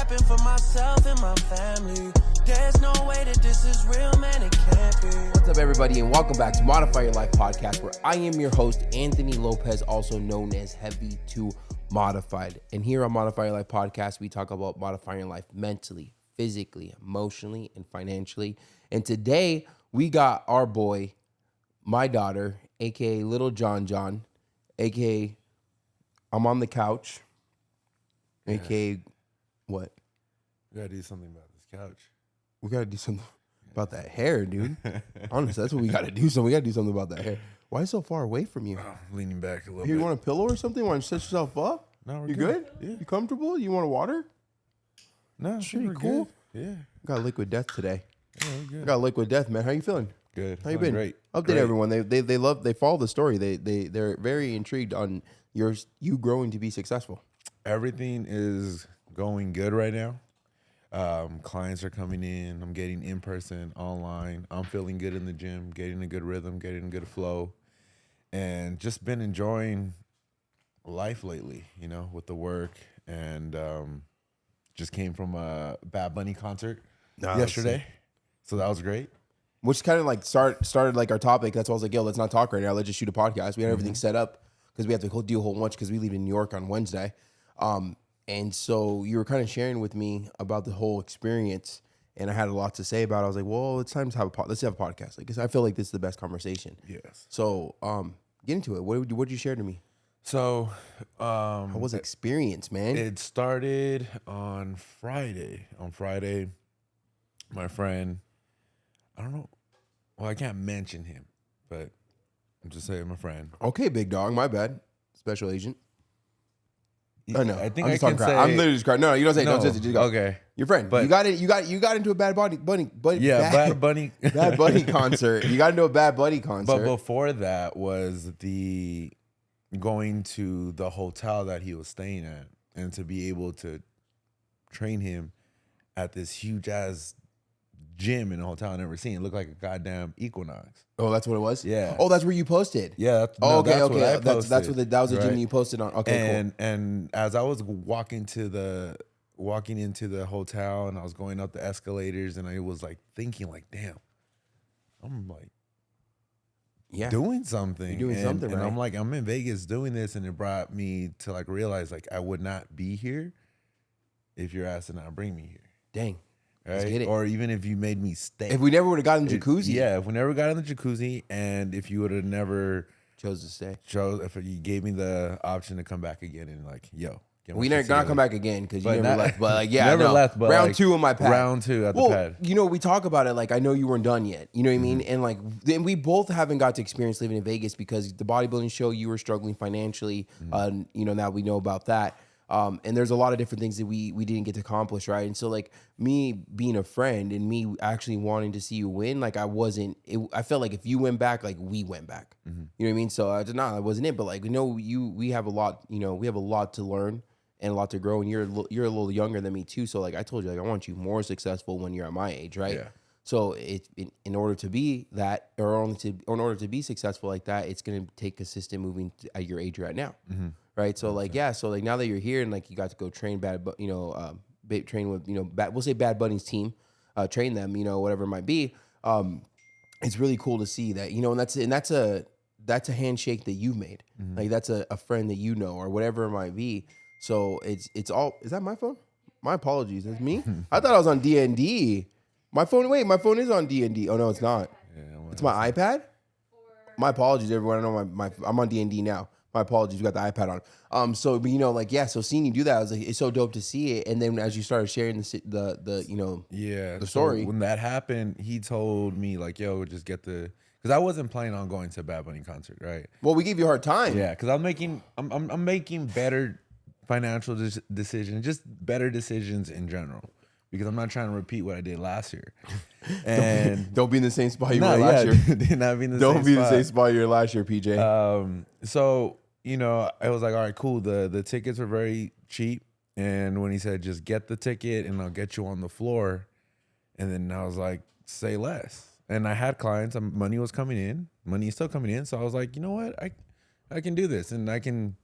happen for myself and my family. There's no way that this is real, man, it can't be. What's up, everybody, and welcome back to Modify Your Life podcast, where I am your host, Anthony Lopez, also known as Heavy to Modified. And here on Modify Your Life podcast, we talk about modifying your life mentally, physically, emotionally, and financially. And today, we got our boy, my daughter, aka Little John, aka I'm on the couch, aka what? We gotta do something about this couch. We gotta do something about that hair, dude. Honestly, that's what we gotta do. We gotta do something about that hair. Why is it so far away from you? Leaning back a little Here, bit. you want a pillow or something? Want to set yourself up? No, we're You good? Yeah. You comfortable? You want a water? No, Pretty we're cool. Good. Yeah. Got liquid death today. Yeah, we're good. Got liquid death, man. How you feeling? Good. How you been? Great. Update Great. everyone. They follow the story. They're very intrigued on you growing to be successful. Everything is going good right now. Clients are coming in. I'm getting in person, online. I'm feeling good in the gym, getting a good rhythm, getting a good flow, and just been enjoying life lately, you know, with the work. And just came from a Bad Bunny concert yesterday. So that was great. Which kind of like started like our topic. That's why I was like, yo, let's not talk right now. Let's just shoot a podcast. We had everything set up because we have to do a whole bunch because we leave in New York on Wednesday. And so you were kind of sharing with me about the whole experience, and I had a lot to say about it. I was like, well, it's time to have let's have a podcast. Like, 'cause I feel like this is the best conversation. Yes. So get into it. What did you share to me? So How was the experience, man? it started on Friday. On Friday, my friend, I don't know. Well, I can't mention him, but I'm just saying my friend. Okay, big dog. My bad. Special agent. Oh no, I think I'm I just can talking crap. say. I'm literally just crying. No, you don't say. No. Don't say. Just go. Okay. Your friend. But- you got it. You got into a Bad Bunny. Yeah, Bad Bunny. Bad Bunny concert. You got into a Bad Bunny concert. But before that was the going to the hotel that he was staying at, and to be able to train him at this huge ass gym in a hotel I never seen. It looked like a goddamn Equinox. Oh, that's what it was? Yeah. Oh, that's where you posted. Yeah. Okay. That's what I That's posted, what that was the gym right? you posted on. Okay, And as I was walking into the hotel, and I was going up the escalators, and I was like thinking like, damn, I'm like Yeah. doing something. You're doing something, and right? I'm like, I'm in Vegas doing this, and it brought me to like realize like I would not be here if your ass did not bring me here. Dang. Right? Let's get it. Or even if you made me stay. If we never would have gotten the jacuzzi. Yeah, if we never got in the jacuzzi, and if you would have never Chose to stay. if you gave me the option to come back again and like, yo. get my We shit never gonna together. come back again because you But never not- left. But like, yeah, never no. left, but round like, 2 on my pad. Round 2 at the Well, pad. you know, we talk about it like I know you weren't done yet. You know what I mean? Mm-hmm. And like, then we both haven't got to experience living in Vegas because the bodybuilding show you were struggling financially. Mm-hmm. You know, now we know about that. And there's a lot of different things that we didn't get to accomplish, right? And so like me being a friend and me actually wanting to see you win, like I felt like if you went back, like we went back. Mm-hmm. You know what I mean? So I did not, that wasn't it. But like, we have a lot, we have a lot to learn and a lot to grow. And you're a little younger than me too. So like I told you, like I want you more successful when you're at my age, right? Yeah. So in order to be that, or in order to be successful like that, it's gonna take consistent moving at your age you're at now, right? So like so like now that you're here and like you got to go train train with we'll say Bad Bunny's team, train them, whatever it might be. It's really cool to see that, and that's a handshake that you've made, like that's a friend that or whatever it might be. So it's all. Is that my phone? My apologies. That's me. I thought I was on D&D. My phone is on D&D. Oh, no, it's not. Yeah, It's my iPad? My apologies, everyone. I know I'm on D&D now. My apologies. We got the iPad on. So, but so seeing you do that, I was like, it's so dope to see it. And then as you started sharing the story. So when that happened, he told me like, yo, just get because I wasn't planning on going to a Bad Bunny concert, right? Well, we gave you a hard time. Yeah, because I'm making better financial decisions, just better decisions in general. Because I'm not trying to repeat what I did last year. And Don't be in the same spot you were last year. Did not be in the Don't same be in spot. the same spot you were last year, PJ. So, I was like, all right, cool. The tickets were very cheap. And when he said, just get the ticket and I'll get you on the floor. And then I was like, say less. And I had clients, money was coming in. Money is still coming in. So I was like, you know what? I can do this and I can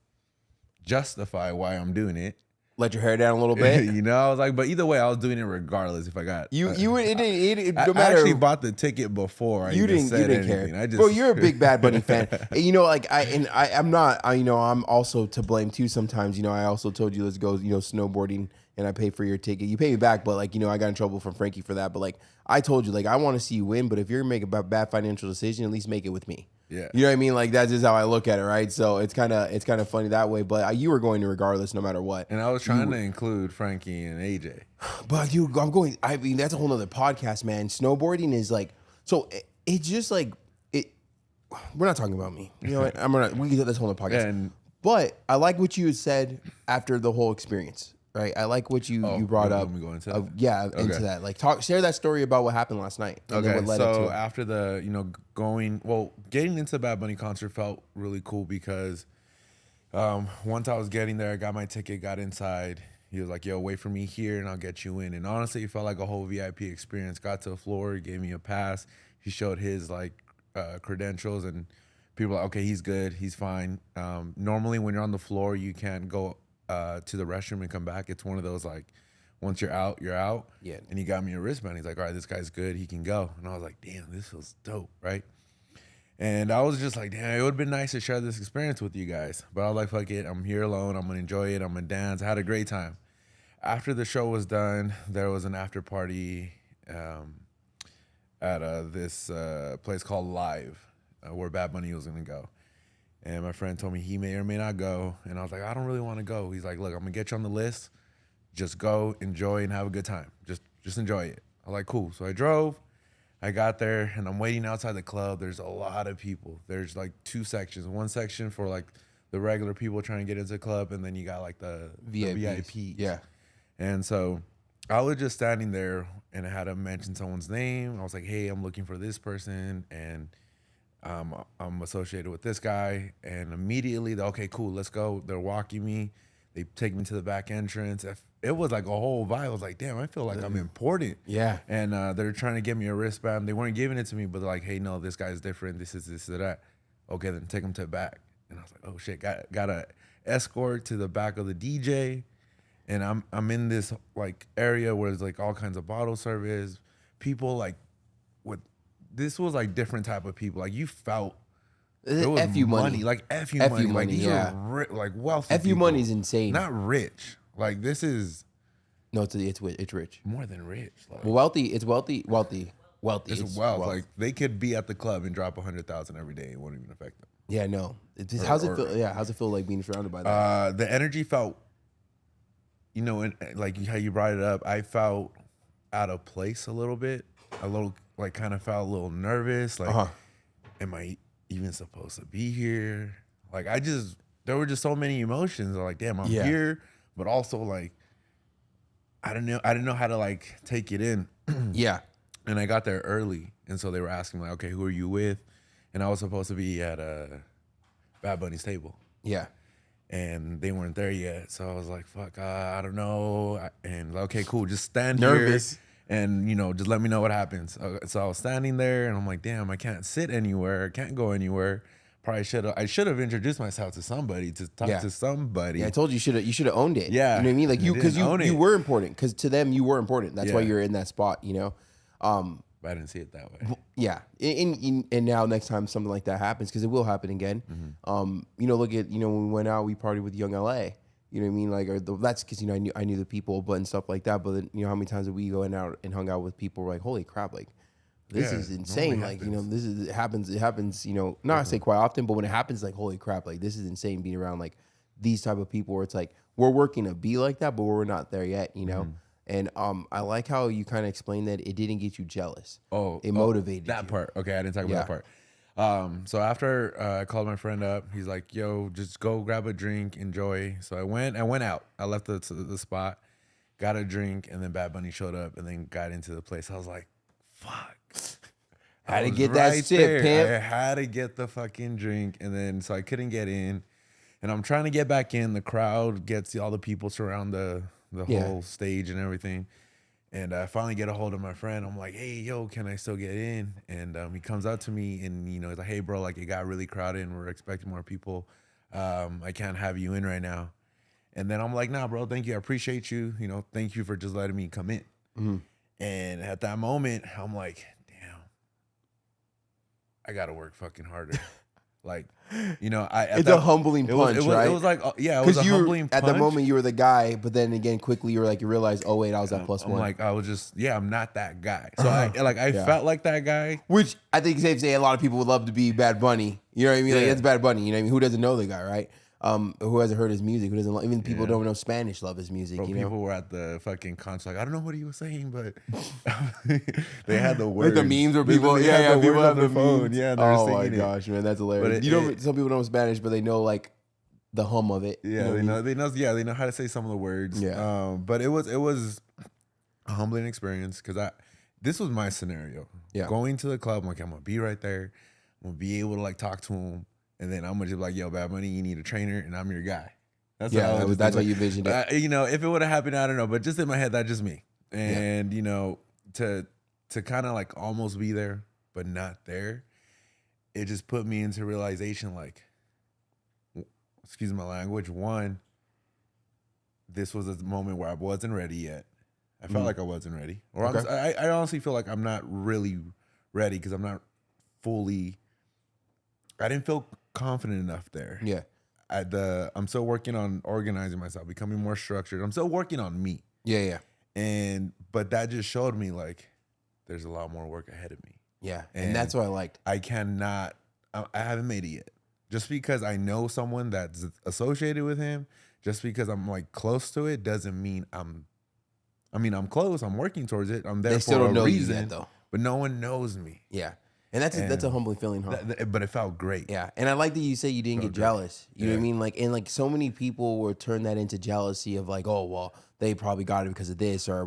justify why I'm doing it. let your hair down a little bit. You know, I was like, but either way, I was doing it regardless if I got. You would it I no matter. actually bought the ticket before. I You even didn't said care. I just, Bro, you're a big Bad Bunny fan. You know, like I'm not. I'm also to blame too. Sometimes, I also told you let's go, snowboarding, and I pay for your ticket. You pay me back, but like, I got in trouble from Frankie for that. But like, I told you, like, I want to see you win. But if you're making a bad financial decision, at least make it with me. Yeah. You know what I mean? Like, that's just how I look at it, right? So it's kind of funny that way. But you were going to regardless, no matter what. And I was trying to include Frankie and AJ. But I'm going. I mean, that's a whole nother podcast, man. Snowboarding is like, so it's just like it. We're not talking about me. You know what? We can do this whole other podcast. And But I like what you said after the whole experience, right? I like what you brought up. Let me go into that? Into that. Like, share that story about what happened last night. And then okay, what led up to so it. after the getting into the Bad Bunny concert felt really cool because once I was getting there, I got my ticket, got inside. He was like, "Yo, wait for me here, and I'll get you in." And honestly, it felt like a whole VIP experience. Got to the floor, he gave me a pass. He showed his credentials, and people were like, "Okay, he's good, he's fine." Normally, when you're on the floor, you can't go to the restroom and come back. It's one of those like, once you're out, you're out. Yeah. And he got me a wristband. He's like, "All right, this guy's good, he can go." And I was like, "Damn, this feels dope, right?" And I was just like, damn, it would have been nice to share this experience with you guys. But I was like, fuck it, I'm here alone. I'm going to enjoy it. I'm going to dance. I had a great time. After the show was done, there was an after party at this place called Live, where Bad Bunny was going to go. And my friend told me he may or may not go. And I was like, I don't really want to go. He's like, look, I'm going to get you on the list. Just go, enjoy, and have a good time. Just enjoy it. I was like, cool. So I drove. I got there, and I'm waiting outside the club. There's a lot of people. There's like two sections. One section for like the regular people trying to get into the club, and then you got like the VIPs. Yeah. And so I was just standing there, and I had to mention someone's name. I was like, hey, I'm looking for this person, and I'm associated with this guy. And immediately, they're, okay, cool, let's go. They're walking me. They take me to the back entrance. It was like a whole vibe. I was like, damn, I feel like I'm important. Yeah. And they're trying to get me a wristband. They weren't giving it to me, but they're like, hey, no, this guy's different. This is this or that. Okay, then take him to the back. And I was like, oh shit, got a escort to the back of the DJ. And I'm in this like area where there's like all kinds of bottle service. People this was like different type of people. Like you felt there was FU money. Like FU FU money. Like money, these yeah. are like wealthy FU people. money's insane. Not rich. Like this is No, it's rich. more than rich. Like, Well, wealthy. It's wealthy. it's wealth. Like they could be at the club and drop 100,000 every day. It won't even affect them. Yeah, no. How's it feel? Yeah, how's it feel like being surrounded by that? The energy felt, like how you brought it up, I felt out of place a little bit. A little, like, kind of felt a little nervous. Like, am I even supposed to be here? Like, there were just so many emotions. I'm like, damn, I'm here, but also like, I didn't know how to like take it in. Yeah. And I got there early, and so they were asking like, okay, who are you with? And I was supposed to be at Bad Bunny's table. Yeah. And they weren't there yet, so I was like, fuck, I don't know. And okay, cool, just stand Nervous. here and just let me know what happens. So I was standing there, and I'm like, damn, I can't sit anywhere, I can't go anywhere. I should have introduced myself to somebody, to talk to somebody. Yeah, I told you you should have owned it. Yeah. You know what I mean? Like because you were important. Because to them you were important. That's why Yeah. you're in that spot. But I didn't see it that way. Yeah. And now next time something like that happens, because it will happen again. Look at when we went out, we partied with Young LA. You know what I mean? Like that's because I knew the people, but and stuff like that. But then, how many times have we gone out and hung out with people? We're like, holy crap! Like this is insane. Like it happens. It happens. Not I say quite often, but when it happens, like holy crap! Like this is insane. Being around like these type of people, where it's like we're working to be like that, but we're not there yet. And I like how you kind of explained that it didn't get you jealous. It motivated that you. part. Okay, I didn't talk about that part. So after I called my friend up, he's like, "Yo, just go grab a drink, enjoy." So I went out. I left the spot, got a drink, and then Bad Bunny showed up, and then got into the place. I was like, "Fuck." Had to get that sip, pimp. I had to get the fucking drink, and then so I couldn't get in, and I'm trying to get back in. The crowd gets all the people surround the whole stage and everything. And I finally get a hold of my friend. I'm like, hey, yo, can I still get in? And he comes up to me and, he's like, hey, bro, like it got really crowded and we're expecting more people. I can't have you in right now. And then I'm like, nah, bro, thank you. I appreciate you. You know, thank you for just letting me come in. Mm-hmm. And at that moment, I'm like, damn, I got to work fucking harder. Like, you know, it's a humbling punch, right? It was like, yeah, it was a humbling punch. At the moment, you were the guy, but then again, quickly, you were like, you realize, oh, wait, I was that plus I'm one. like, I was just, I'm not that guy. So I felt like that guy. Which I think it's safe to say a lot of people would love to be Bad Bunny. You know what I mean? Like, it's Bad Bunny. You know what I mean? Who doesn't know the guy, right? Who hasn't heard his music? Who doesn't? Even people who don't know Spanish love his music. Bro, you know, people were at the fucking concert. Like, I don't know what he was saying, but they had the words. like the memes where people, people have on their the phone. memes. Yeah, they're oh singing my gosh, man, that's hilarious. Some people know Spanish, but they know like the hum of it. Yeah, you know they know how to say some of the words. Yeah. But it was a humbling experience because this was my scenario. Yeah. Going to the club, I'm like, I'm gonna be right there. I'm gonna be able to like talk to him. And then I'm gonna just be like, yo, Bad Bunny, you need a trainer, and I'm your guy. That's how you visioned it. You know, if it would have happened, I don't know, but just in my head, that's just me. And you know, to kind of like almost be there, but not there, it just put me into realization, like, excuse my language. One, this was a moment where I wasn't ready yet. I felt like I wasn't ready, or Okay. I honestly feel like I'm not really ready because I'm not fully. I didn't feel confident enough there. Yeah. I'm still working on organizing myself, becoming more structured. I'm still working on me. Yeah. But that just showed me like there's a lot more work ahead of me. Yeah. And that's what I liked. I haven't made it yet. Just because I know someone that's associated with him, just because I'm like close to it doesn't mean I'm close. I'm working towards it. I'm there They for still don't a know you reason, yet, though. but no one knows me. Yeah. And that's a humbling feeling, huh? But it felt great. Yeah, and I like that you say you didn't get jealous. You know what I mean? Like, and like so many people will turn that into jealousy of like, oh well, they probably got it because of this, or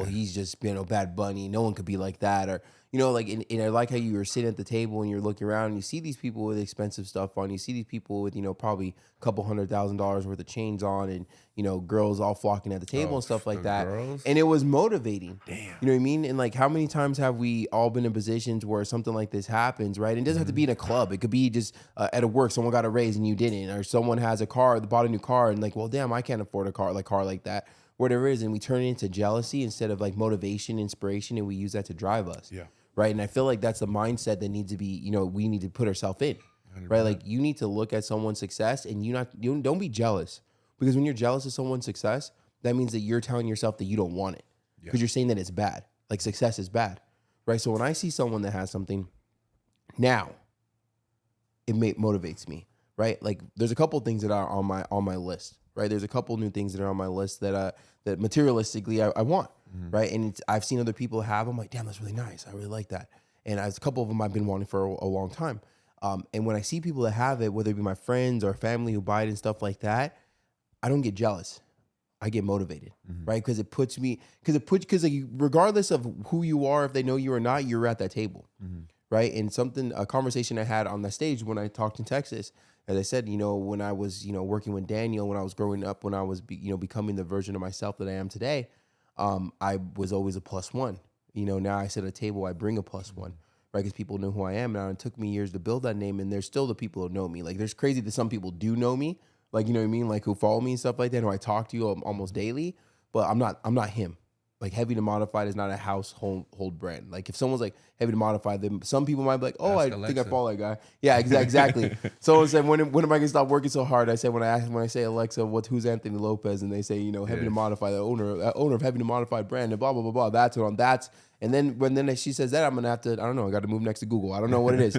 he's just Bad Bunny. No one could be like that, or you know, like, and I like how you were sitting at the table and you're looking around and you see these people with expensive stuff on. You see these people with probably a couple $100,000 worth of chains on, and girls all flocking at the table and stuff like that. Girls? And it was motivating. Damn. You know what I mean? And like, how many times have we all been in positions where something like this happens, right? And it doesn't have to be in a club. It could be just at a work. Someone got a raise and you didn't, or someone has a car, they bought a new car, and like, well, damn, I can't afford a car like that. Whatever it is, and we turn it into jealousy instead of like motivation, inspiration, and we use that to drive us. Yeah. Right. And I feel like that's the mindset that needs to be, we need to put ourselves in. 100%. Right. Like you need to look at someone's success and you don't be jealous, because when you're jealous of someone's success, that means that you're telling yourself that you don't want it, because you're saying that it's bad. Like success is bad. Right. So when I see someone that has something now, it motivates me. Right. Like there's a couple of things that are on my list. Right. There's a couple new things that are on my list that materialistically I want. Right. And I've seen other people have. I'm like, damn, that's really nice. I really like that. And a couple of them I've been wanting for a long time. And when I see people that have it, whether it be my friends or family who buy it and stuff like that, I don't get jealous. I get motivated. Right. Because it puts me, because regardless of who you are, if they know you or not, you're at that table. Right. And a conversation I had on the stage when I talked in Texas, as I said, when I was, working with Daniel, when I was growing up, when I was, becoming the version of myself that I am today, I was always a plus one. Now I sit at a table, I bring a plus one, right? Because people know who I am now. It took me years to build that name, and there's still the people who know me. Like, there's crazy that some people do know me, like, you know what I mean? Like, who follow me and stuff like that, who I talk to almost daily, but I'm not him. Like, Heavy to Modified is not a household brand. Like, if someone's like Heavy to Modified, then some people might be like, oh, think I follow that guy. Yeah, exactly. Someone said, when am I gonna stop working so hard? I said, when I say Alexa, who's Anthony Lopez, and they say, Heavy to Modified, the owner of Heavy to Modified brand, and blah blah blah blah. That's and then when she says that, I'm gonna have to, I don't know, I got to move next to Google. I don't know what it is,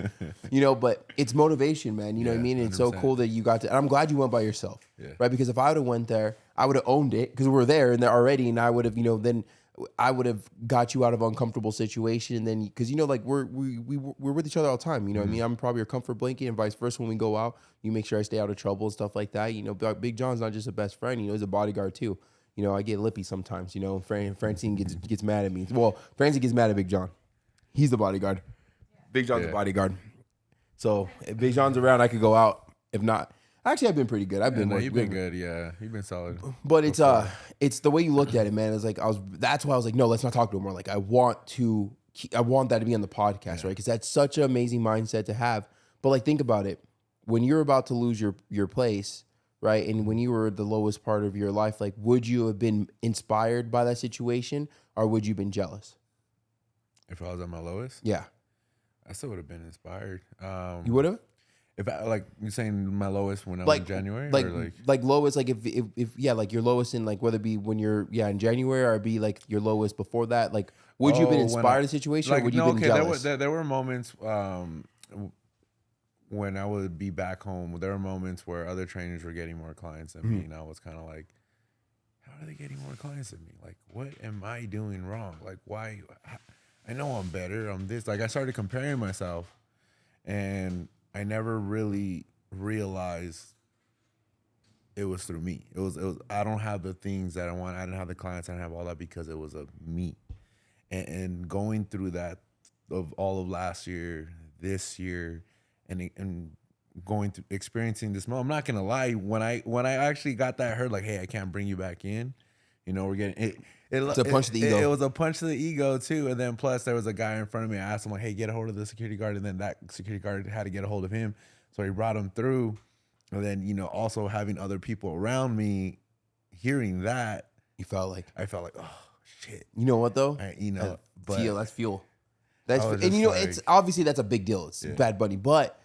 but it's motivation, man. You know what I mean? And it's so cool that you got to. And I'm glad you went by yourself, right? Because if I would have went there, I would have owned it, because we're there and there already, and I would have, then I would have got you out of uncomfortable situation. And then, because like we're with each other all the time. You know what I mean? I'm probably your comfort blanket, and vice versa. When we go out, you make sure I stay out of trouble and stuff like that. Big John's not just a best friend. He's a bodyguard too. I get lippy sometimes. Francine gets mad at me. Well, Francine gets mad at Big John. He's the bodyguard. Big John's the bodyguard. So if Big John's around, I could go out. If not, actually, I've been pretty good. You've been good. Yeah, you've been solid. But it's the way you looked at it, man. It's like that's why I was like, no, let's not talk to him more. Like, I want that to be on the podcast, right? Because that's such an amazing mindset to have. But like, think about it. When you're about to lose your place, right? And when you were the lowest part of your life, like, would you have been inspired by that situation, or would you have been jealous? If I was at my lowest, Yeah, I still would have been inspired. you would have. If I, like you're saying my lowest when I was Like in January, like or like lowest, like if yeah, like your lowest in, like, whether it be when you're in January, or be like your lowest before that, like, would you have been inspired in the situation, or would you have been jealous? There were moments when I would be back home. There were moments where other trainers were getting more clients than me, and I was kind of like, how are they getting more clients than me? Like, what am I doing wrong? Like, why? I know I'm better. I'm this. Like, I started comparing myself, and I never really realized it was through me. It was. I don't have the things that I want. I didn't have the clients. I didn't have all that because it was of me. And going through that of all of last year, this year, and going through experiencing this moment. I'm not gonna lie. When I actually got that hurt, like, hey, I can't bring you back in. You know, we're getting it. It's a punch to the ego. It was a punch to the ego too. And then plus there was a guy in front of me. I asked him, like, hey, get a hold of the security guard. And then that security guard had to get a hold of him. So he brought him through. And then, you know, also having other people around me, hearing that, I felt like, oh shit. you know what though? But That's fuel. That's I was and just you know, like- it's obviously that's a big deal. It's Bad Bunny, but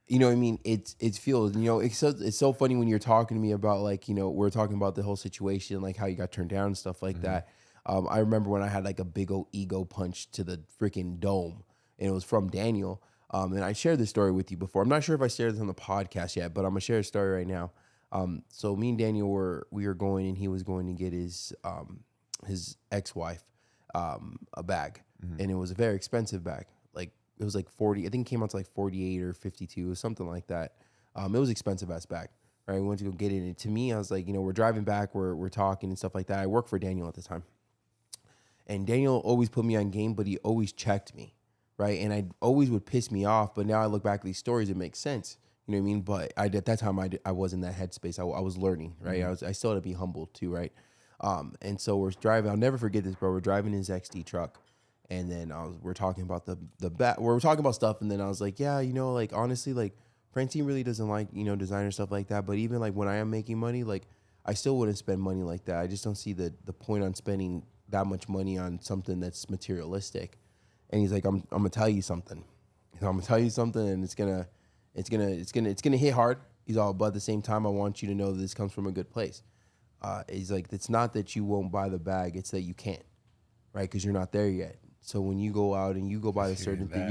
you know what I mean. It's fuel. You know, it's so funny when you're talking to me about, like, you know, we're talking about the whole situation, like how you got turned down and stuff like that. I remember when I had like a big old ego punch to the freaking dome, and it was from Daniel. And I shared this story with you before. I'm not sure if I shared this on the podcast yet, but I'm gonna share a story right now. So me and Daniel were going, and he was going to get his ex-wife a bag, and it was a very expensive bag. Like, it was like 40. I think it came out to like 48 or 52 or something like that. It was expensive ass bag. Right, we went to go get it, and to me, I was like, you know, we're driving back, we're talking and stuff like that. I worked for Daniel at the time, and Daniel always put me on game, but he always checked me, right? And I always would piss me off. But now I look back at these stories, it makes sense. You know what I mean? But at that time, I was in that headspace. I was learning, right? I still had to be humble too, right? And so we're driving. I'll never forget this, bro. We're driving his XD truck, and then we're talking about we're talking about stuff, and then I was like, yeah, you know, like, honestly, like, Francine really doesn't like, you know, designer stuff like that. But even like when I am making money, like, I still wouldn't spend money like that. I just don't see the point on spending that much money on something that's materialistic. And he's like, I'm gonna tell you something. I'm gonna tell you something, and it's gonna hit hard. He's all, but at the same time, I want you to know that this comes from a good place. He's like, it's not that you won't buy the bag, it's that you can't, right? Because you're not there yet. So when you go out and you go buy a certain thing,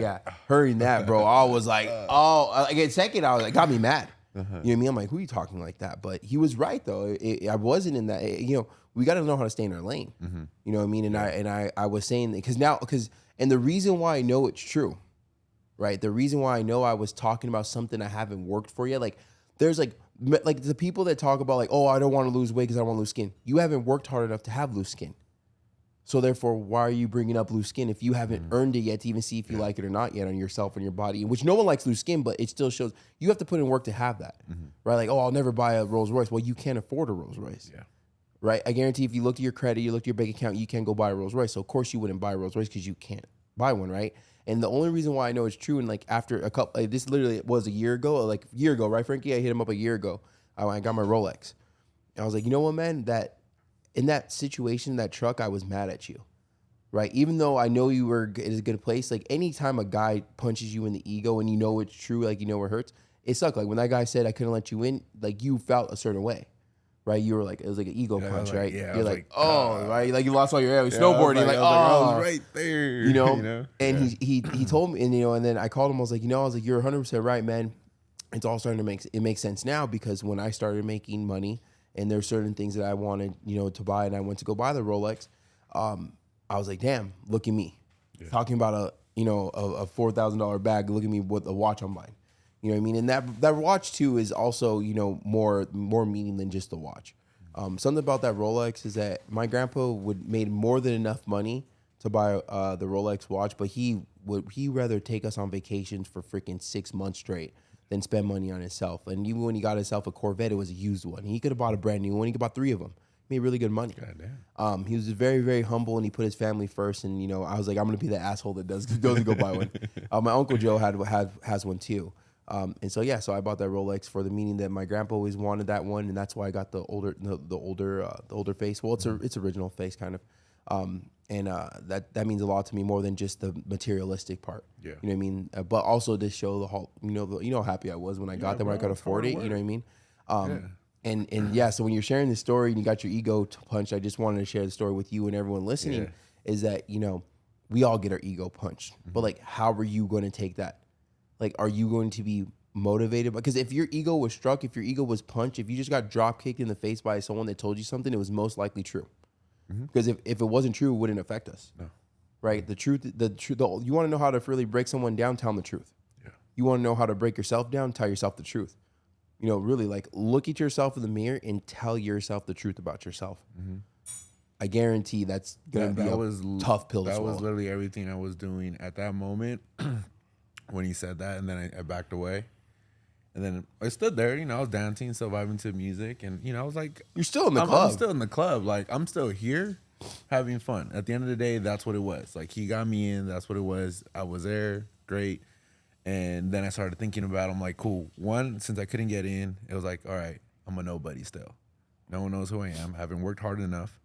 hearing that, bro, I was like, again, second, I was like, got me mad. You know what I mean? I'm like, who are you talking like that? But he was right though. I wasn't in that. You know, we got to know how to stay in our lane. You know what I mean? And I was saying that because the reason why I know it's true, right? The reason why I know I was talking about something I haven't worked for yet, like, there's like the people that talk about, like, oh, I don't want to lose weight because I want to lose skin. You haven't worked hard enough to have loose skin. So therefore, why are you bringing up loose skin if you haven't earned it yet to even see if you like it or not yet on yourself and your body? Which no one likes loose skin, but it still shows you have to put in work to have that, right? Like, oh, I'll never buy a Rolls Royce. Well, you can't afford a Rolls Royce, right? I guarantee if you look at your credit, you look at your bank account, you can't go buy a Rolls Royce. So of course you wouldn't buy a Rolls Royce because you can't buy one, right? And the only reason why I know it's true, and like after a couple, this literally was a year ago, right, Frankie? I hit him up a year ago. I got my Rolex. And I was like, you know what, man? That in that situation, that truck, I was mad at you. Right, even though I know you were in a good place, like anytime a guy punches you in the ego and you know it's true, like you know it hurts, it sucked. Like when that guy said I couldn't let you in, like you felt a certain way, right? You were like, it was like an ego punch, like, right? yeah, You're like, oh, right, like you lost all your air, snowboarding, I was right there, you know. And he told me, and you know, and then I called him. I was like, you're 100% right, man. It's all starting to make sense now because when I started making money and there's certain things that I wanted, you know, to buy, and I went to go buy the Rolex. I was like, damn, look at me. Talking about a $4,000 bag, look at me with a watch I'm buying. You know what I mean? And that watch too is also, you know, more meaning than just the watch. Something about that Rolex is that my grandpa made more than enough money to buy the Rolex watch, but he rather take us on vacations for freaking 6 months straight than spend money on himself. And even when he got himself a Corvette, it was a used one. He could have bought a brand new one. He could have bought 3 of them. Made really good money. Goddamn. He was very, very humble, and he put his family first. And you know, I was like, I'm gonna be the asshole that goes and go buy one. My uncle Joe has one too. And so so I bought that Rolex for the meaning that my grandpa always wanted that one, and that's why I got the older face. Well, it's original face kind of, and that means a lot to me more than just the materialistic part. Yeah, you know what I mean. But also to show the whole, how happy I was when I got them, when I could afford it. You know what I mean. And so when you're sharing this story and you got your ego punched, I just wanted to share the story with you and everyone listening. Is that we all get our ego punched, but like, how are you going to take that? Like, are you going to be motivated? Because if your ego was struck, if your ego was punched, if you just got drop kicked in the face by someone that told you something, it was most likely true. Because if it wasn't true, it wouldn't affect us. No. Right? The truth, you want to know how to really break someone down, tell them the truth. Yeah. You want to know how to break yourself down, tell yourself the truth. Really, like, look at yourself in the mirror and tell yourself the truth about yourself. I guarantee that's going to be a tough pill to swallow. That was literally everything I was doing at that moment when he said that, and then I backed away. And then I stood there, I was dancing, still vibing to music, and, I was like... You're still in the club. I'm still in the club. Like, I'm still here having fun. At the end of the day, that's what it was. Like, he got me in. That's what it was. I was there. Great. And then I started thinking about it. I'm like, cool. One, since I couldn't get in, it was like, all right, I'm a nobody still. No one knows who I am. I haven't worked hard enough.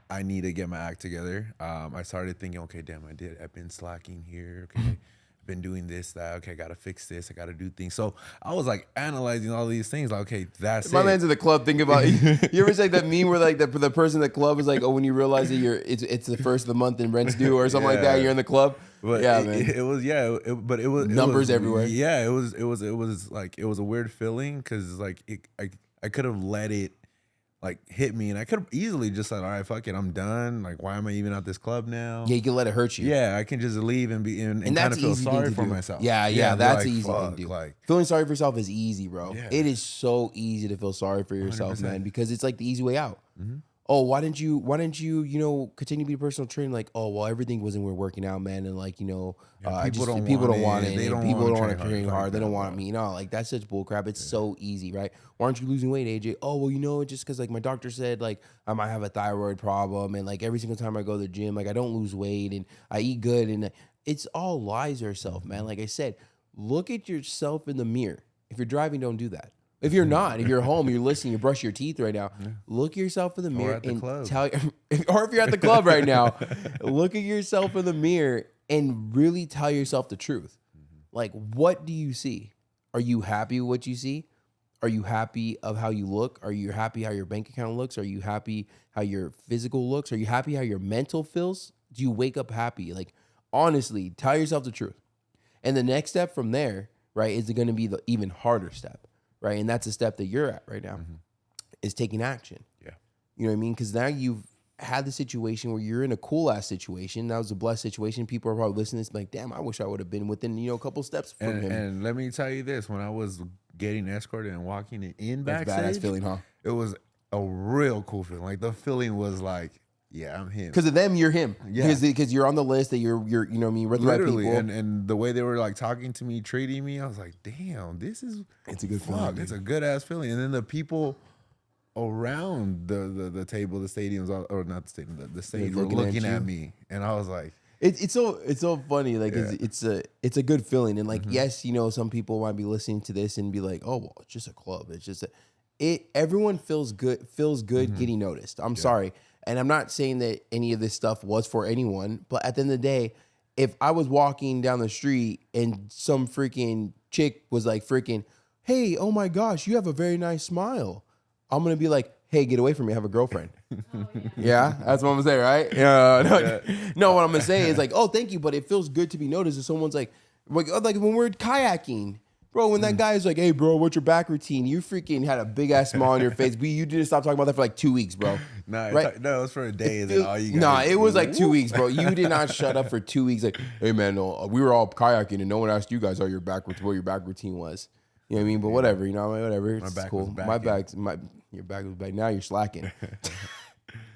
I need to get my act together. I started thinking, okay, damn, I've been slacking here. Okay, I've been doing this, that. Okay, I got to fix this. I got to do things. So I was like analyzing all these things. Like, okay, that's my man's in the club thinking about you ever say that meme where like the person in the club is like, oh, when you realize that it's the first of the month and rent's due or something like that, you're in the club. But man. It was numbers everywhere. Yeah, it was like, it was a weird feeling because like I could have let it like hit me, and I could have easily just said, all right, fuck it, I'm done. Like, why am I even at this club now? Yeah, you can let it hurt you. Yeah, I can just leave and be and kind of feel sorry for myself. Yeah, that's like, easy to do. Like, feeling sorry for yourself is easy, bro. Yeah. It is so easy to feel sorry for yourself, 100%. Man, because it's like the easy way out. Oh, why didn't you, continue to be a personal trainer? Like, oh, well, everything wasn't working out, man. And like, people don't want it. People don't want to train hard. They don't want me. Like, that's such bullcrap. It's so easy, right? Why aren't you losing weight, AJ? Oh, well, just because like my doctor said like I might have a thyroid problem, and like every single time I go to the gym, like I don't lose weight and I eat good, and it's all lies to yourself, man. Like I said, look at yourself in the mirror. If you're driving, don't do that. If you're not, if you're home, you're listening, you brush your teeth right now, look at yourself in the mirror and tell, or if you're at the club right now, look at yourself in the mirror and really tell yourself the truth. Like, what do you see? Are you happy with what you see? Are you happy of how you look? Are you happy how your bank account looks? Are you happy how your physical looks? Are you happy how your mental feels? Do you wake up happy? Like, honestly, tell yourself the truth. And the next step from there, right, is going to be the even harder step. Right. And that's the step that you're at right now is taking action. Yeah. You know what I mean? Because now you've had the situation where you're in a cool ass situation. That was a blessed situation. People are probably listening to this like, damn, I wish I would have been within, a couple steps from him. And let me tell you this, when I was getting escorted and walking in backstage, that's badass feeling, huh? It was a real cool feeling. Like the feeling was like, yeah, I'm him. Because of them, you're him. Yeah. Because you're on the list that you're you know what I mean, with the right people. And the way they were like talking to me, treating me, I was like, damn, it's a good feeling. It's a good ass feeling. And then the people around the table, the stadiums, or not the stadium, the stage were looking at me. And I was like, it's so funny. Like it's a good feeling. And like, yes, some people might be listening to this and be like, oh, well, it's just a club. It's just everyone feels good getting noticed. I'm sorry. And I'm not saying that any of this stuff was for anyone, but at the end of the day, if I was walking down the street and some freaking chick was like freaking, hey, oh my gosh, you have a very nice smile, I'm going to be like, hey, get away from me, I have a girlfriend. Yeah, that's what I'm going to say, right? No, what I'm going to say is like, oh, thank you, but it feels good to be noticed if someone's like when we're kayaking. Bro, when that guy is like, hey, bro, what's your back routine? You freaking had a big-ass smile on your face. You didn't stop talking about that for like 2 weeks, bro. Nah, right? No, it was for a day. And then all you it was like 2 weeks, bro. You did not shut up for 2 weeks. Like, hey, man, no, we were all kayaking, and no one asked you guys what your back routine was. You know what I mean? But whatever, whatever. It's cool. Your back was back. Now you're slacking.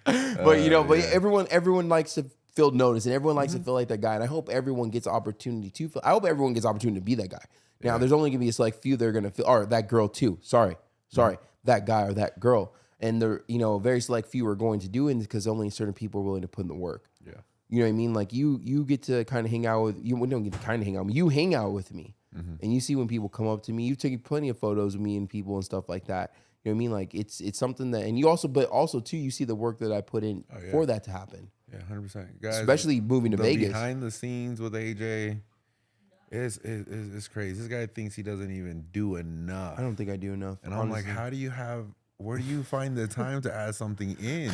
But, everyone likes to feel noticed, and everyone likes to feel like that guy. And I hope everyone gets opportunity to feel. I hope everyone gets opportunity to be that guy. Now, there's only going to be a select few that are going to feel, or that girl too. Sorry, that guy or that girl. And they're, very select few are going to do it because only certain people are willing to put in the work. Yeah. You know what I mean? Like you get to kind of hang out with, you don't get to kind of hang out with me. You hang out with me. And you see when people come up to me, you've taken plenty of photos of me and people and stuff like that. You know what I mean? Like it's something that, and you also, but also too, you see the work that I put in for that to happen. Yeah, 100%. Guys, especially moving to Vegas. Behind the scenes with AJ is crazy. This guy thinks he doesn't even do enough. I don't think I do enough. And honestly. I'm like, where do you find the time to add something in?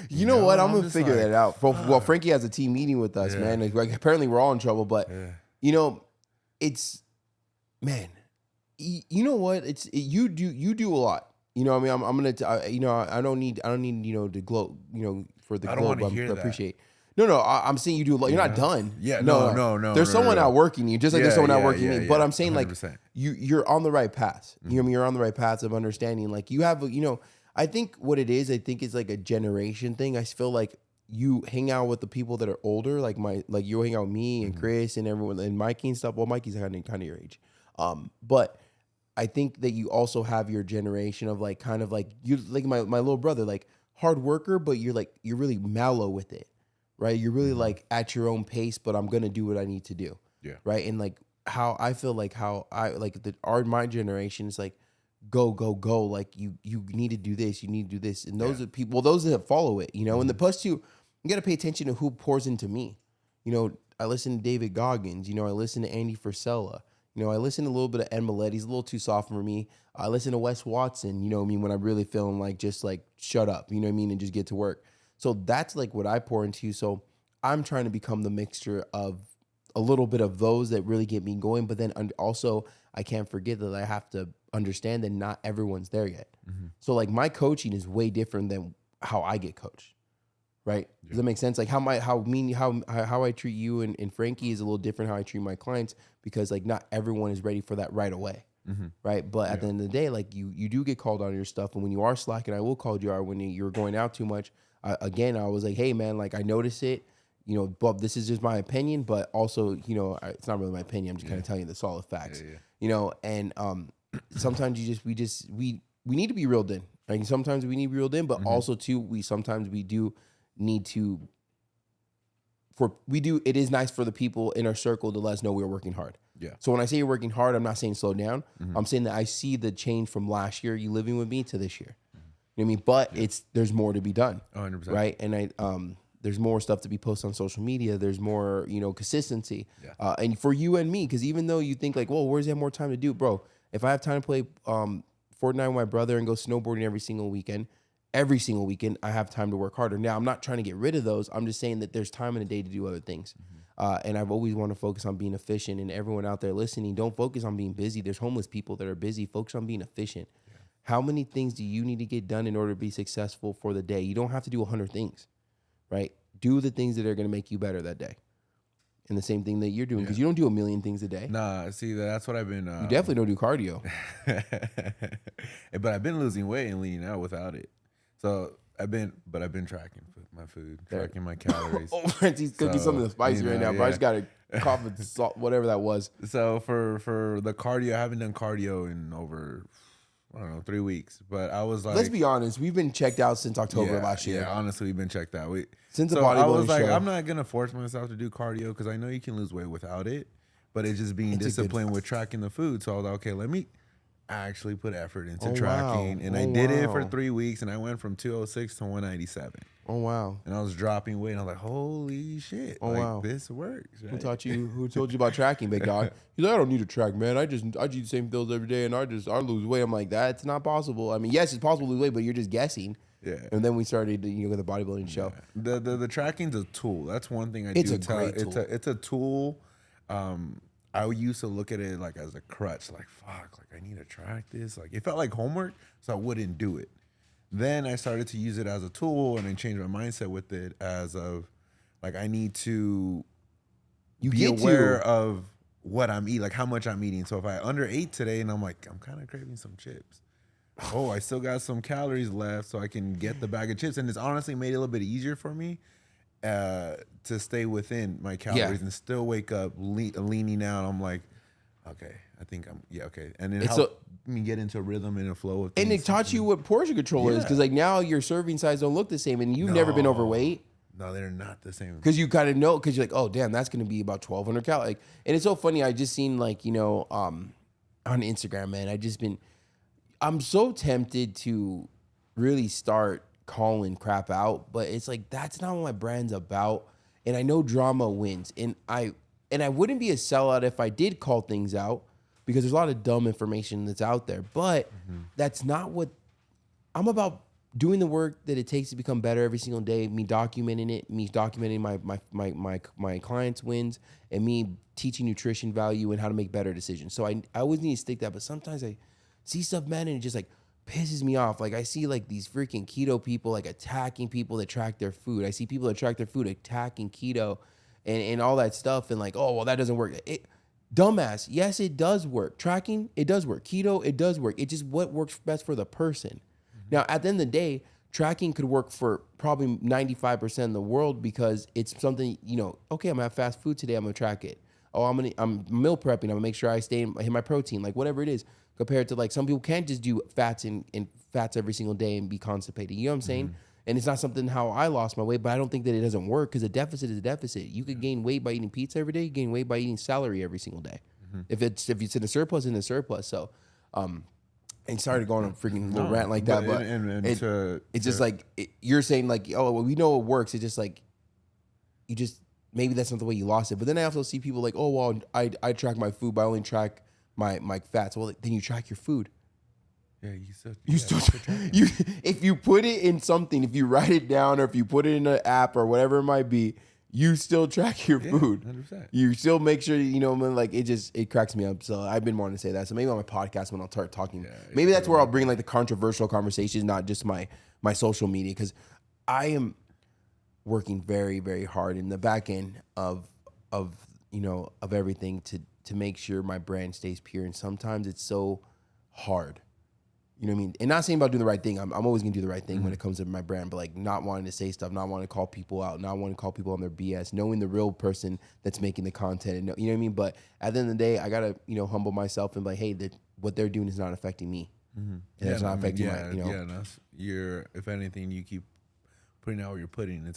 You know what? I'm gonna figure that out. Well, Frankie has a team meeting with us, man. Like, apparently we're all in trouble, but you know, it's, man, you know what? You do a lot. You know what I mean? I'm gonna, you know, I don't need, you know, the globe, you know, for the globe. I appreciate. No, I'm saying you do a lot. You're not done. Yeah, no. There's someone out working you, just like there's someone out working me. But I'm saying 100%. like you're on the right path. You know what I mean? You're on the right path of understanding. Like you have, you know, I think what it is, I think it's like a generation thing. I feel like you hang out with the people that are older, like you hang out with me and Chris and everyone and Mikey and stuff. Well, Mikey's kind of your age, but I think that you also have your generation of like kind of like you, like my little brother, like hard worker, but you're really mellow with it, right? You're really like at your own pace, but I'm gonna do what I need to do, right? And like how I feel like my generation is like go, like you need to do this, you need to do this, and those are people. Well, those that follow it, you know, and the plus two, you got to pay attention to who pours into me. You know, I listen to David Goggins. You know, I listen to Andy Frisella. You know, I listen to a little bit of Ed Millett. He's a little too soft for me. I listen to Wes Watson, you know what I mean, when I'm really feeling like just like shut up, you know what I mean, and just get to work. So that's like what I pour into. So I'm trying to become the mixture of a little bit of those that really get me going. But then also I can't forget that I have to understand that not everyone's there yet. So like my coaching is way different than how I get coached. Right? Does that make sense? Like how I treat you and Frankie is a little different how I treat my clients, because like not everyone is ready for that right away. Right? But at the end of the day, like you do get called on your stuff, and when you are slacking, I will call you out when you're going out too much. Again, I was like, hey man, like I notice it, you know, but this is just my opinion, but also, you know, it's not really my opinion. I'm just kind of telling you the solid facts, you know, and sometimes we need to be reeled in. Like sometimes we need to be reeled in, but also too, sometimes we do need to, it is nice for the people in our circle to let us know we're working hard. So when I say you're working hard, I'm not saying slow down. I'm saying that I see the change from last year, you living with me, to this year. You know what I mean? But there's more to be done. 100%. Right? And there's more stuff to be posted on social media. There's more, you know, consistency. And for you and me, because even though you think like, well, where's that more time to do? Bro, if I have time to play Fortnite with my brother and go snowboarding every single weekend, I have time to work harder. Now, I'm not trying to get rid of those. I'm just saying that there's time in a day to do other things. And I've always wanted to focus on being efficient. And everyone out there listening, don't focus on being busy. There's homeless people that are busy. Focus on being efficient. How many things do you need to get done in order to be successful for the day? You don't have to do 100 things, right? Do the things that are going to make you better that day. And the same thing that you're doing, because you don't do a million things a day. Nah, see, that's what I've been... you definitely don't do cardio. But I've been losing weight and leaning out without it. So I've been tracking my food, tracking my calories. He's cooking something spicy right now, bro. I just got to cough with salt, whatever that was. So for the cardio, I haven't done cardio in over, I don't know, 3 weeks. But I was like... Let's be honest. We've been checked out since October last year. Yeah, honestly, we've been checked out. Since the bodybuilding show. I was like, I'm not going to force myself to do cardio because I know you can lose weight without it. But it's just being disciplined with tracking the food. So I was like, okay, let me actually put effort into tracking. Wow. And I did it for 3 weeks, and I went from 206 to 197. Oh, wow. And I was dropping weight, and I was like, holy shit. Oh, wow. This works. Right? Who told you about tracking, big dog? He's like, I don't need to track, man. I eat the same pills every day, and I lose weight. I'm like, that's not possible. I mean, yes, it's possible to lose weight, but you're just guessing. Yeah. And then we started, with the bodybuilding show. The tracking's a tool. That's one thing It's a great tool. It's a tool. I used to look at it like as a crutch, like, fuck, like I need to track this. Like it felt like homework, so I wouldn't do it. Then I started to use it as a tool, and then change my mindset with it as of like I need to be aware of what I'm eating, like how much I'm eating. So if I underate today and I'm like, I'm kind of craving some chips. Oh, I still got some calories left, so I can get the bag of chips. And it's honestly made it a little bit easier for me to stay within my calories and still wake up leaning out. I'm like, okay, I think okay. And then help me get into a rhythm and a flow of things. And it taught you what portion control is, because like now your serving size don't look the same, and you've never been overweight. No, they're not the same. Because you kind of know, because you're like, oh, damn, that's going to be about 1,200 calories. Like, and it's so funny. I just seen like, on Instagram, man, I'm so tempted to really start calling crap out, but it's like, that's not what my brand's about. And I know drama wins. And I wouldn't be a sellout if I did call things out, because there's a lot of dumb information that's out there. But that's not what I'm about. Doing the work that it takes to become better every single day, me documenting it, me documenting my clients' wins, and me teaching nutrition value and how to make better decisions. So I always need to stick that, but sometimes I see stuff, man, and it just like pisses me off. Like I see like these freaking keto people like attacking people that track their food. I see people that track their food attacking keto and all that stuff, and like, oh, well, that doesn't work. Dumbass, yes, it does work. Tracking, it does work. Keto, it does work. It's just what works best for the person. Now, at the end of the day, tracking could work for probably 95% of the world, because it's something, okay, I'm gonna have fast food today, I'm gonna track it. Oh, I'm meal prepping, I'm gonna make sure I hit my protein, like whatever it is, compared to like some people can't just do fats and fats every single day and be constipated. You know what I'm saying? And it's not something how I lost my weight, but I don't think that it doesn't work, because a deficit is a deficit. You could gain weight by eating pizza every day, you gain weight by eating celery every single day. If it's in a surplus, in the surplus. So, and sorry to go on a freaking little rant like that, but it's just like you're saying like, oh, well, we know it works. It's just like you just maybe that's not the way you lost it. But then I also see people like, oh, well, I track my food, but I only track my fats. Well, then you track your food. Yeah, if you put it in something, if you write it down, or if you put it in an app or whatever it might be, you still track your food. 100%. You still make sure, man, like it cracks me up. So I've been wanting to say that. So maybe on my podcast when I'll start talking, maybe that's where I'll bring like the controversial conversations, not just my social media, because I am working very, very hard in the back end of everything to make sure my brand stays pure. And sometimes it's so hard. You know what I mean? And not saying about doing the right thing. I'm always going to do the right thing when it comes to my brand, but like not wanting to say stuff, not wanting to call people out, not wanting to call people on their BS, knowing the real person that's making the content. And you know what I mean? But at the end of the day, I got to, humble myself and be like, hey, what they're doing is not affecting me. And it's not affecting if anything, you keep putting out what you're putting,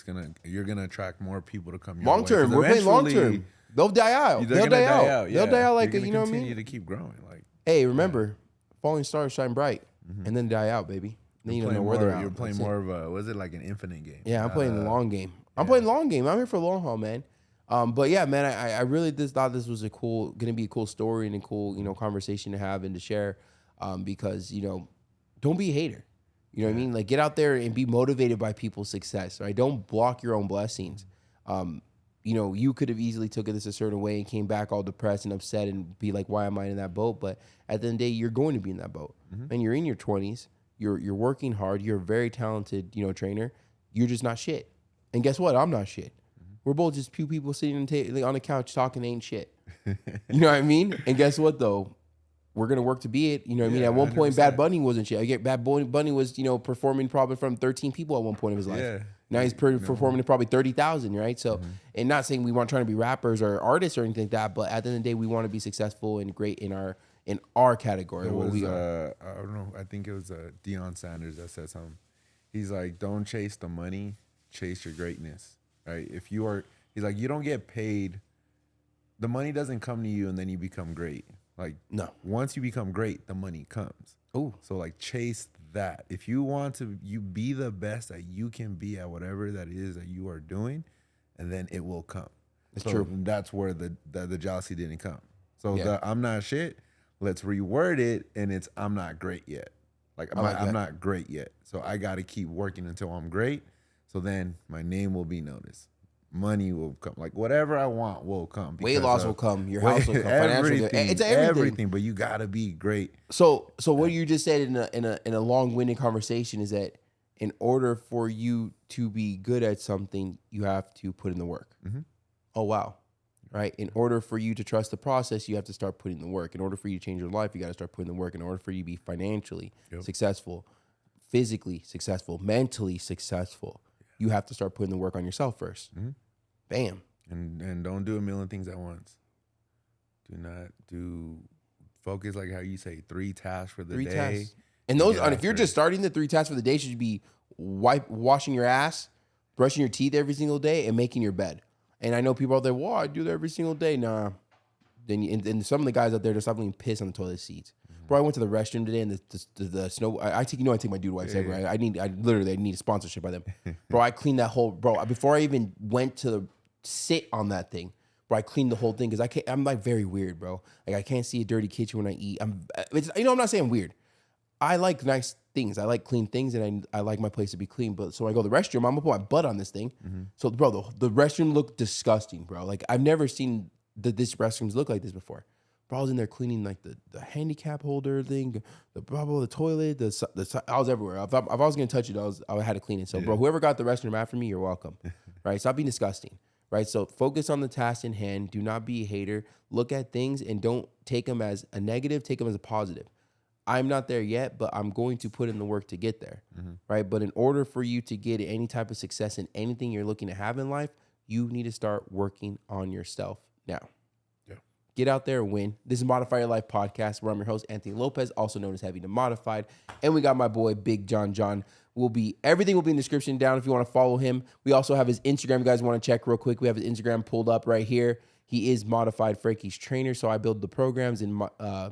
you're going to attract more people to come your long way. Term. We're playing long term. They'll die out. They'll die out. They'll die out like, you know what I mean? Continue to keep growing. Like, hey, remember, falling stars shine bright. And then die out, baby. Then you don't know where they're at. You're playing more of a, was it like an infinite game? Yeah, I'm playing the long game. I'm playing long game. I'm here for the long haul, man. But yeah, man, I really just thought this was gonna be a cool story and a cool, conversation to have and to share. Because, don't be a hater. You know what I mean? Like, get out there and be motivated by people's success, right? Don't block your own blessings. You could have easily took this a certain way and came back all depressed and upset and be like, why am I in that boat? But at the end of the day, you're going to be in that boat. And you're in your 20s. You're working hard. You're a very talented, trainer. You're just not shit. And guess what? I'm not shit. We're both just two people sitting on the couch talking ain't shit. You know what I mean? And guess what, though? We're going to work to be it. You know what I mean? At one point, 100%. Bad Bunny wasn't shit. Bad Bunny was, performing probably from 13 people at one point of his life. Yeah. Now he's performing to probably 30,000, right? So, and not saying we weren't trying to be rappers or artists or anything like that, but at the end of the day, we want to be successful and great in our category. I don't know. I think it was Deion Sanders that said something. He's like, don't chase the money, chase your greatness, right? He's like, you don't get paid. The money doesn't come to you and then you become great. Like, no. Once you become great, the money comes. Oh, so like chase that. If you want to, you be the best that you can be at whatever that is that you are doing, and then it will come. It's true. That's where the jealousy didn't come. So I'm not shit. Let's reword it, and it's I'm not great yet. I'm not great yet. So I got to keep working until I'm great. So then my name will be noticed. Money will come. Like whatever I want will come. Weight loss will come. Your house will come. Financial, it's everything. But you gotta be great. So what you just said in a long-winded conversation is that in order for you to be good at something, you have to put in the work. Oh wow, right? In order for you to trust the process, you have to start putting in the work. In order for you to change your life, you got to start putting in the work. In order for you to be financially successful, physically successful, mentally successful, you have to start putting the work on yourself first. Bam. And don't do a million things at once. Do not focus like how you say 3 tasks for the day. Tasks. And those, if you're just starting, the 3 tasks for the day should be washing your ass, brushing your teeth every single day and making your bed. And I know people out there, well, I do that every single day. Nah. Then and some of the guys out there, they're stopping piss on the toilet seats. Bro, I went to the restroom today and the snow. I take my dude wipes everywhere. I need a sponsorship by them. Bro, I cleaned that whole, before I even went to sit on that thing, bro, I cleaned the whole thing because I'm like very weird, bro. Like I can't see a dirty kitchen when I eat. I'm not saying weird. I like nice things. I like clean things, and I like my place to be clean. But so I go to the restroom. I'm gonna put my butt on this thing. So, bro, the restroom looked disgusting, bro. Like I've never seen this restrooms look like this before. Bro, I was in there cleaning like the handicap holder thing, the toilet, I was everywhere. If I was gonna touch it, I had to clean it. So, bro, whoever got the restroom after me, you're welcome. Right? Stop being disgusting. Right? So focus on the task in hand. Do not be a hater. Look at things and don't take them as a negative. Take them as a positive. I'm not there yet, but I'm going to put in the work to get there. Right? But in order for you to get any type of success in anything you're looking to have in life, you need to start working on yourself now. Get out there and win. This is Modify Your Life podcast, where I'm your host, Anthony Lopez, also known as Heavy to Modified. And we got my boy, Big John. Everything will be in the description down if you want to follow him. We also have his Instagram. You guys want to check real quick. We have his Instagram pulled up right here. He is Modified Frankie's trainer. So I build the programs and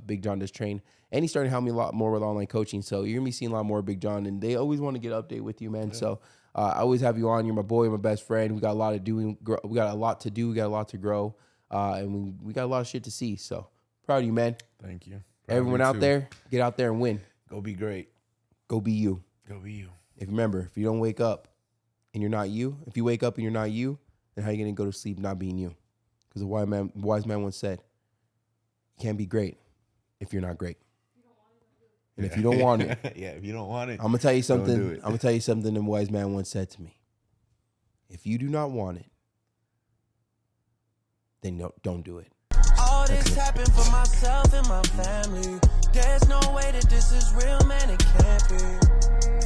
Big John does train. And he's starting to help me a lot more with online coaching. So you're going to be seeing a lot more of Big John. And they always want to get an update with you, man. Yeah. So I always have you on. You're my boy, my best friend. We got a lot to do. We got a lot to do. We got a lot to grow. And we got a lot of shit to see. So proud of you, man. Thank you. Everyone out there, get out there and win. Go be great. Go be you. Go be you. If you don't wake up and you're not you, if you wake up and you're not you, then how are you going to go to sleep not being you? Because a wise man once said, you can't be great if you're not great. And if you don't want it. If you don't want it. I'm going to tell you something. Don't do it. I'm going to tell you something a wise man once said to me. If you do not want it, then don't do it. All this happened for myself and my family. There's no way that this is real, man, it can't be.